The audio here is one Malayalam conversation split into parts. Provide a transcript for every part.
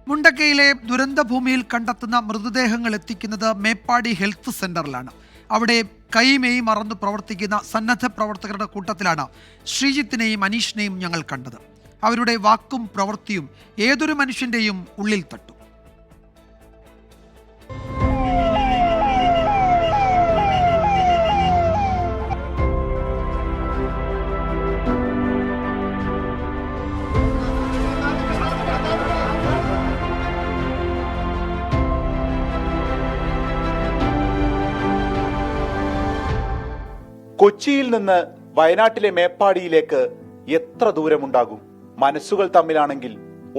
മുണ്ടക്കയിലെ ദുരന്തഭൂമിയിൽ കണ്ടെത്തുന്ന മൃതദേഹങ്ങൾ എത്തിക്കുന്നത് മേപ്പാടി ഹെൽത്ത് സെന്ററിലാണ്. അവിടെ കൈമേയി മറന്നു പ്രവർത്തിക്കുന്ന സന്നദ്ധ പ്രവർത്തകരുടെ കൂട്ടത്തിലാണ് ശ്രീജിത്തിനെയും അനീഷിനെയും ഞങ്ങൾ കണ്ടത്. അവരുടെ വാക്കും പ്രവൃത്തിയും ഏതൊരു മനുഷ്യന്റെയും ഉള്ളിൽ തട്ടും. കൊച്ചിയിൽ നിന്ന് വയനാട്ടിലെ മേപ്പാടിയിലേക്ക് എത്ര ദൂരമുണ്ടാകും? മനസ്സുകൾ തമ്മിലാണെങ്കിൽ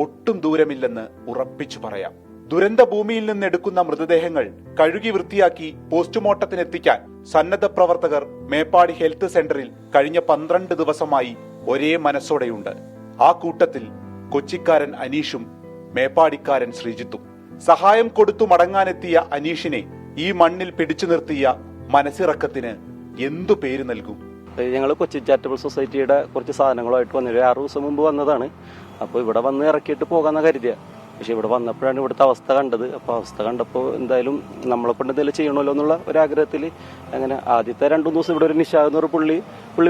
ഒട്ടും ദൂരമില്ലെന്ന് ഉറപ്പിച്ചു പറയാം. ദുരന്ത ഭൂമിയിൽ നിന്ന് എടുക്കുന്ന മൃതദേഹങ്ങൾ കഴുകി വൃത്തിയാക്കി പോസ്റ്റ്മോർട്ടത്തിനെത്തിക്കാൻ സന്നദ്ധ പ്രവർത്തകർ മേപ്പാടി ഹെൽത്ത് സെന്ററിൽ കഴിഞ്ഞ 12 ദിവസമായി ഒരേ മനസ്സോടെയുണ്ട്. ആ കൂട്ടത്തിൽ കൊച്ചിക്കാരൻ അനീഷും മേപ്പാടിക്കാരൻ ശ്രീജിത്തും. സഹായം കൊടുത്തു മടങ്ങാനെത്തിയ അനീഷിനെ ഈ മണ്ണിൽ പിടിച്ചു നിർത്തിയ മനസ്സിറക്കത്തിന് എന്തു പേര് നൽകും? ഞങ്ങൾ കൊച്ചി ചാരിറ്റബിൾ സൊസൈറ്റിയുടെ കുറച്ച് സാധനങ്ങളുമായിട്ട് വന്നിട്ട് 6 ദിവസം മുമ്പ് വന്നതാണ്. അപ്പോൾ ഇവിടെ വന്ന് ഇറക്കിയിട്ട് പോകാമെന്ന് കരുതിയ, പക്ഷെ ഇവിടെ വന്നപ്പോഴാണ് ഇവിടുത്തെ അവസ്ഥ കണ്ടത്. അപ്പോൾ അവസ്ഥ കണ്ടപ്പോൾ എന്തായാലും നമ്മളെ കൊണ്ട് എന്തെങ്കിലും ചെയ്യണമല്ലോ എന്നുള്ള ഒരാഗ്രഹത്തിൽ അങ്ങനെ ആദ്യത്തെ 2-3 ദിവസം ഇവിടെ ഒരു നിഷാദ് എന്നൊരു പുള്ളി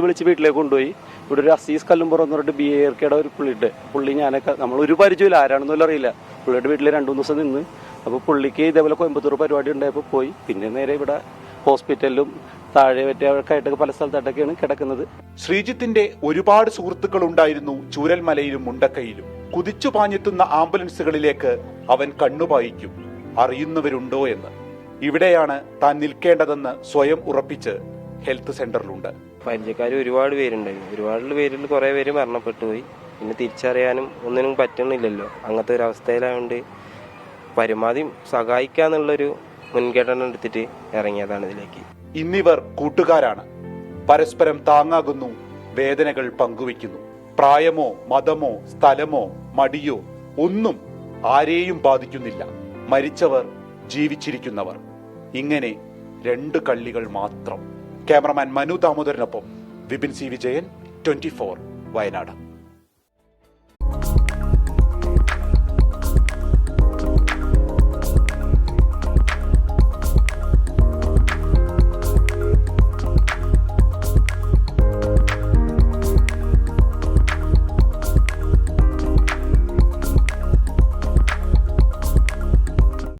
വിളിച്ച് വീട്ടിലേക്ക് കൊണ്ടുപോയി. ഇവിടെ ഒരു അസീസ് കല്ലുംപുറം എന്ന് പറഞ്ഞിട്ട് BARKയുടെ ഒരു പുള്ളിയുണ്ട്. പുള്ളി ഞാനൊക്കെ നമ്മളൊരു പരിചയമില്ല, ആരാണെന്നല്ല അറിയില്ല. പുള്ളിയുടെ വീട്ടിൽ 2-3 ദിവസം നിന്ന്. അപ്പോൾ പുള്ളിക്ക് ഇതേപോലെ കോയമ്പത്തൂർ പരിപാടി ഉണ്ടായപ്പോൾ പോയി. പിന്നെ നേരെ ഇവിടെ ഹോസ്പിറ്റലിലും താഴെ പറ്റിയവർക്കായിട്ടൊക്കെ പല സ്ഥലത്തായിട്ടൊക്കെയാണ് കിടക്കുന്നത്. ശ്രീജിത്തിന്റെ ഒരുപാട് സുഹൃത്തുക്കൾ ഉണ്ടായിരുന്നു ചൂരൽമലയിലും മുണ്ടക്കയിലും. കുതിച്ചു പാഞ്ഞെത്തുന്ന ആംബുലൻസുകളിലേക്ക് അവൻ കണ്ണുപായിക്കും, അറിയുന്നവരുണ്ടോ എന്ന്. ഇവിടെയാണ് താൻ നിൽക്കേണ്ടതെന്ന് സ്വയം ഉറപ്പിച്ച് ഹെൽത്ത് സെന്ററിലുണ്ട്. പരിചയക്കാർ ഒരുപാട് പേരുണ്ടായിരുന്നു. ഒരുപാട് പേരിൽ കുറെ പേര് മരണപ്പെട്ടു പോയി. പിന്നെ തിരിച്ചറിയാനും ഒന്നിനും പറ്റണില്ലല്ലോ. അങ്ങനത്തെ ഒരു അവസ്ഥയിലായതുകൊണ്ട് പരമാവധി സഹായിക്കാന്നുള്ളൊരു മുൻഗണന എടുത്തിട്ട് ഇറങ്ങിയതാണ് ഇതിലേക്ക്. ഇന്നിവർ കൂട്ടുകാരാണ്. പരസ്പരം താങ്ങാകുന്നു, വേദനകൾ പങ്കുവയ്ക്കുന്നു. പ്രായമോ മതമോ സ്ഥലമോ മടിയോ ഒന്നും ആരെയും ബാധിക്കുന്നില്ല. മരിച്ചവർ, ജീവിച്ചിരിക്കുന്നവർ, ഇങ്ങനെ 2 കള്ളികൾ മാത്രം. ക്യാമറമാൻ മനു ദാമോദരനൊപ്പം വിപിൻ C. വിജയൻ, 24 വയനാട്.